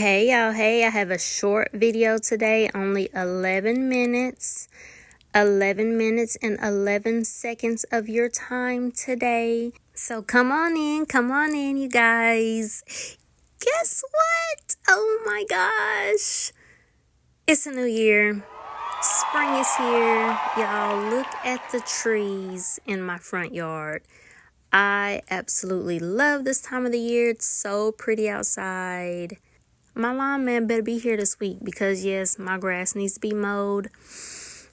Hey y'all, hey, I have a short video today, only 11 minutes. 11 minutes and 11 seconds of your time today. So come on in, you guys. Guess what? Oh my gosh. It's a new year. Spring is here. Y'all, look at the trees in my front yard. I absolutely love this time of the year. It's so pretty outside. My lawn man better be here this week because yes, my grass needs to be mowed.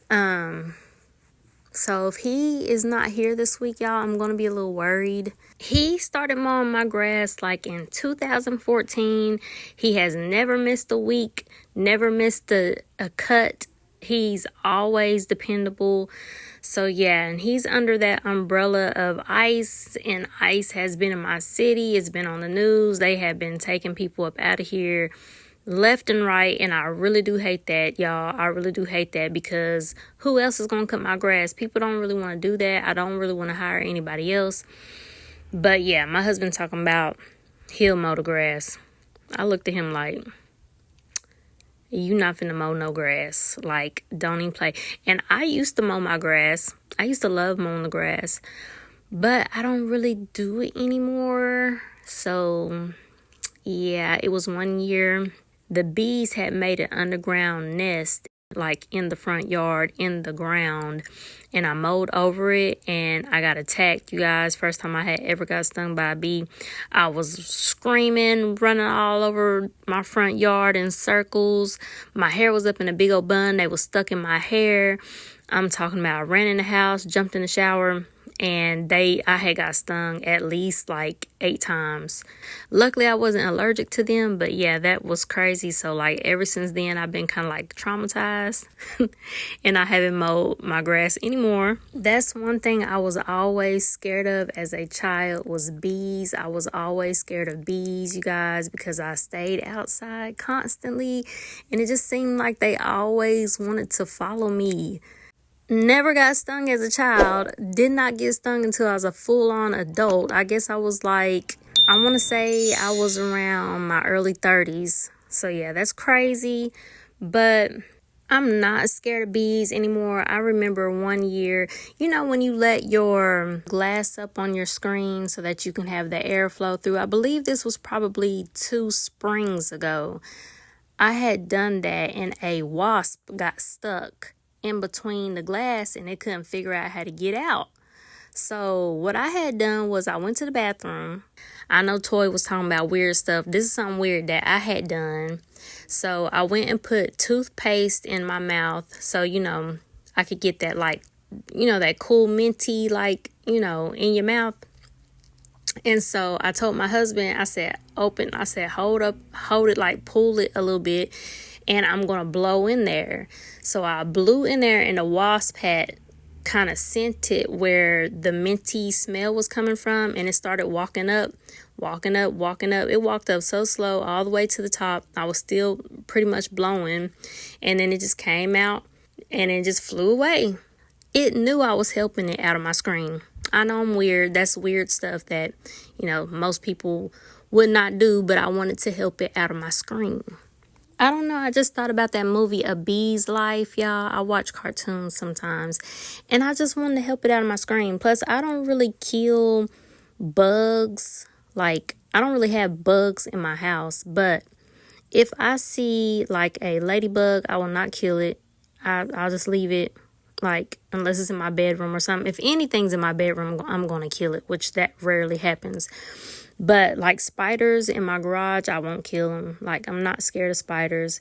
So if he is not here this week, y'all, I'm going to be a little worried. He started mowing my grass like in 2014. He has never missed a week, never missed a cut. He's always dependable. So yeah, and he's under that umbrella of ICE, and ICE has been in my city. It's been on the news. They have been taking people up out of here left and right, and I really do hate that, y'all. I really do hate that because who else is going to cut my grass? People don't really want to do that. I don't really want to hire anybody else. But yeah, my husband talking about he'll mow the grass. I looked at him like, you not finna mow no grass. Like, don't even play. And I used to mow my grass. I used to love mowing the grass. But I don't really do it anymore. So, yeah, it was one year. The bees had made an underground nest, like in the front yard, in the ground. And I mowed over it and I got attacked, you guys. First time I had ever got stung by a bee. I was screaming, running all over my front yard in circles. My hair was up in a big old bun. They was stuck in my hair. I'm talking about I ran in the house, jumped in the shower, and I had got stung at least like 8 times. Luckily, I wasn't allergic to them, but yeah, that was crazy. So like ever since then, I've been kind of like traumatized and I haven't mowed my grass anymore. That's one thing I was always scared of as a child was bees. I was always scared of bees, you guys, because I stayed outside constantly and it just seemed like they always wanted to follow me. Never got stung as a child. Did not get stung until I was a full-on adult. I guess I was like, I want to say I was around my early 30s. So yeah, that's crazy. But I'm not scared of bees anymore. I remember one year, you know, when you let your glass up on your screen so that you can have the airflow through. I believe this was probably 2 springs ago. I had done that and a wasp got stuck in between the glass and they couldn't figure out how to get out. So what I had done was I went to the bathroom. I know Toy was talking about weird stuff. This is something weird that I had done. So I went and put toothpaste in my mouth so, you know, I could get that like, you know, that cool minty like, you know, in your mouth. And so I told my husband, I said, hold it, like pull it a little bit. And I'm going to blow in there. So I blew in there and the wasp had kind of scented where the minty smell was coming from. And it started walking up. It walked up so slow all the way to the top. I was still pretty much blowing. And then it just came out and it just flew away. It knew I was helping it out of my screen. I know I'm weird. That's weird stuff that, you know, most people would not do. But I wanted to help it out of my screen. I don't know. I just thought about that movie, A Bee's Life, y'all. I watch cartoons sometimes. And I just wanted to help it out of my screen. Plus, I don't really kill bugs. Like, I don't really have bugs in my house. But if I see, like, a ladybug, I will not kill it. I'll just leave it, like, unless it's in my bedroom or something. If anything's in my bedroom, I'm going to kill it, which that rarely happens. But like spiders in my garage, I won't kill them. Like, I'm not scared of spiders.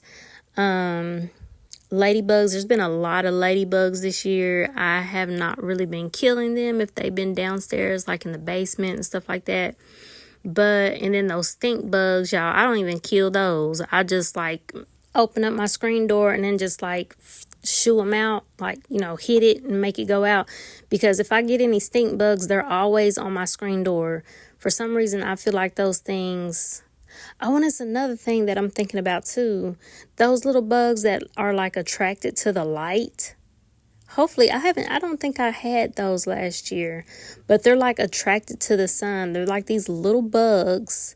Ladybugs, there's been a lot of ladybugs this year. I have not really been killing them if they've been downstairs, like in the basement and stuff like that. And then those stink bugs, y'all, I don't even kill those. I just like open up my screen door and then just like shoo them out, like, you know, hit it and make it go out. Because if I get any stink bugs, they're always on my screen door. For some reason, I feel like those things. Oh, and it's another thing that I'm thinking about too. Those little bugs that are like attracted to the light. Hopefully, I don't think I had those last year. But they're like attracted to the sun. They're like these little bugs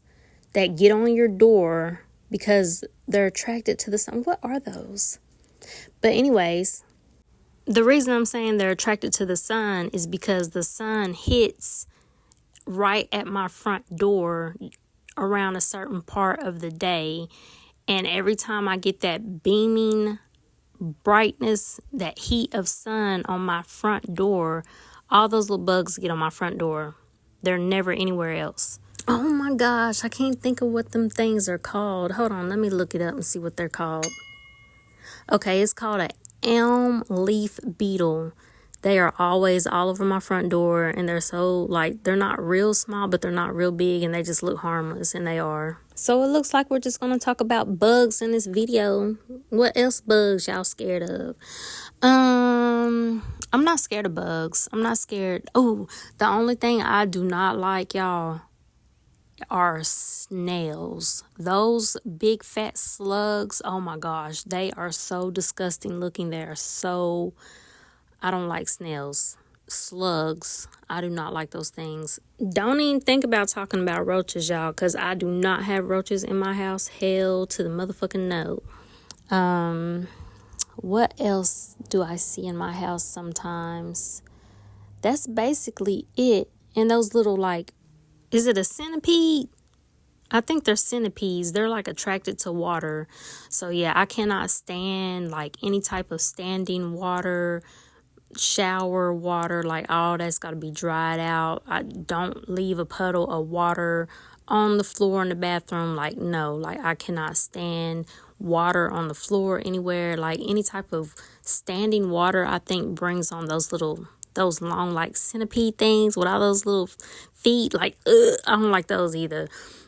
that get on your door because they're attracted to the sun. What are those? But anyways, the reason I'm saying they're attracted to the sun is because the sun hits right at my front door around a certain part of the day. And every time I get that beaming brightness, that heat of sun on my front door, all those little bugs get on my front door. They're never anywhere else. Oh my gosh, I can't think of what them things are called. Hold on, let me look it up and see what they're called. Okay, it's called an elm leaf beetle. They are always all over my front door, and they're so, like, they're not real small, but they're not real big, and they just look harmless, and they are. So it looks like we're just going to talk about bugs in this video. What else bugs y'all scared of? I'm not scared of bugs. I'm not scared. Oh, the only thing I do not like, y'all, are snails. Those big fat slugs, oh my gosh, they are so disgusting looking. They are so, I don't like snails. Slugs, I do not like those things. Don't even think about talking about roaches, y'all, because I do not have roaches in my house. Hell to the motherfucking no. What else do I see in my house sometimes? That's basically it. And those little, like, is it a centipede? I think they're centipedes. They're like attracted to water. So yeah, I cannot stand like any type of standing water, shower water, like all that's got to be dried out. I don't leave a puddle of water on the floor in the bathroom. Like, no, like I cannot stand water on the floor anywhere. Like any type of standing water, I think brings on those long like centipede things with all those little feet. Like, I don't like those either.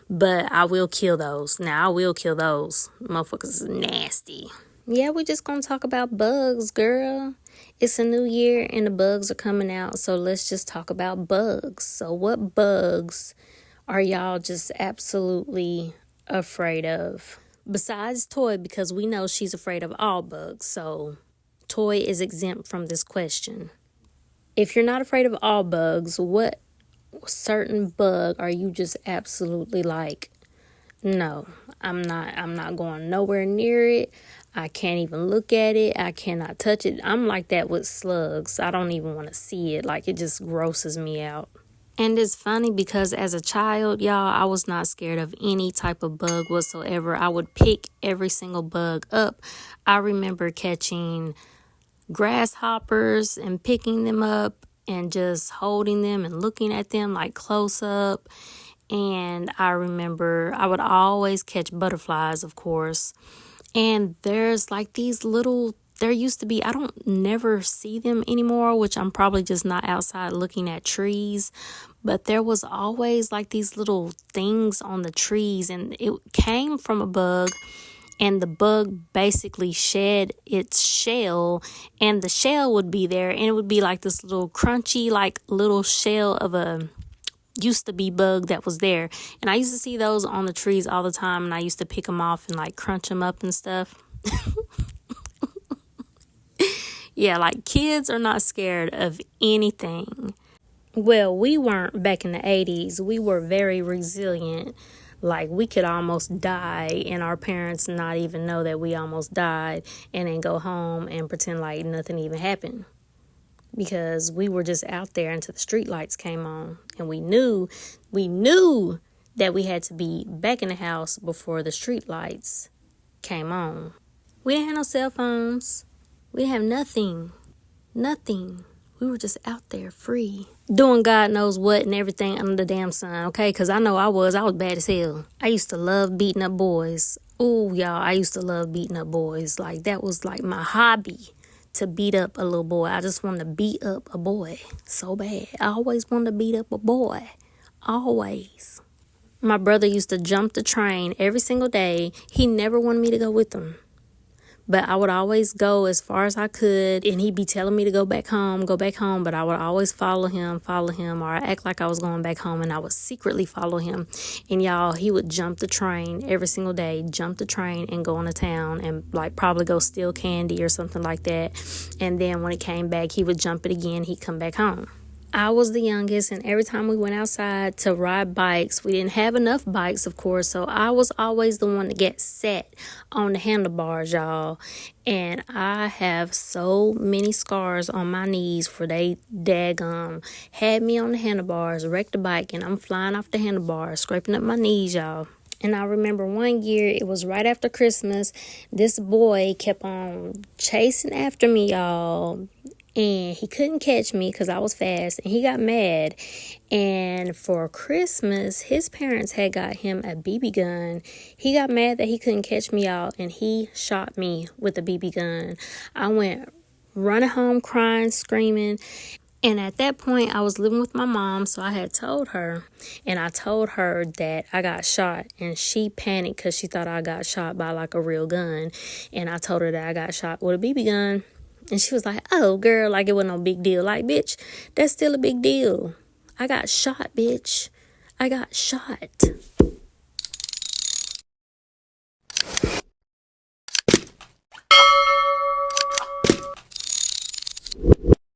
But I will kill those. Now, I will kill those. Motherfuckers is nasty. Yeah, we just gonna talk about bugs, girl. It's a new year and the bugs are coming out. So let's just talk about bugs. So what bugs are y'all just absolutely afraid of? Besides Toy, because we know she's afraid of all bugs. So Toy is exempt from this question. If you're not afraid of all bugs, what certain bug are you just absolutely like, no, I'm not going nowhere near it. I can't even look at it. I cannot touch it. I'm like that with slugs. I don't even want to see it. Like, it just grosses me out. And it's funny because as a child, y'all, I was not scared of any type of bug whatsoever. I would pick every single bug up. I remember catching grasshoppers and picking them up and just holding them and looking at them like close up. And I remember I would always catch butterflies, of course. And there's like these little, there used to be, I don't never see them anymore, which I'm probably just not outside looking at trees. But there was always like these little things on the trees, and it came from a bug. And the bug basically shed its shell, and the shell would be there, and it would be like this little crunchy, like little shell of a used to be bug that was there. And I used to see those on the trees all the time, and I used to pick them off and like crunch them up and stuff. Yeah, like kids are not scared of anything. Well, we weren't back in the 80s. We were very resilient. Like, we could almost die and our parents not even know that we almost died, and then go home and pretend like nothing even happened. Because we were just out there until the street lights came on. And we knew that we had to be back in the house before the street lights came on. We didn't have no cell phones. We didn't have nothing. Nothing. We were just out there free, doing God knows what and everything under the damn sun, okay? Because I know I was bad as hell. I used to love beating up boys. Ooh, y'all, I used to love beating up boys. Like, that was like my hobby, to beat up a little boy. I just wanted to beat up a boy so bad. I always wanted to beat up a boy. Always. My brother used to jump the train every single day. He never wanted me to go with him. But I would always go as far as I could, and he'd be telling me to go back home, but I would always follow him, or I act like I was going back home, and I would secretly follow him. And y'all, he would jump the train every single day, and go into town, and like probably go steal candy or something like that. And then when it came back, he would jump it again, he'd come back home. I was the youngest, and every time we went outside to ride bikes, we didn't have enough bikes, of course, so I was always the one to get set on the handlebars, y'all. And I have so many scars on my knees for they daggum had me on the handlebars, wrecked the bike, and I'm flying off the handlebars, scraping up my knees, y'all. And I remember one year, it was right after Christmas, this boy kept on chasing after me, y'all. And he couldn't catch me because I was fast, and he got mad. And for Christmas, his parents had got him a BB gun. He got mad that he couldn't catch me, y'all, and he shot me with a BB gun. I went running home crying, screaming. And at that point, I was living with my mom, so I had told her, and I told her that I got shot, and she panicked because she thought I got shot by like a real gun. And I told her that I got shot with a BB gun. And she was like, oh, girl, like it wasn't no big deal. Like, bitch, that's still a big deal. I got shot, bitch. I got shot.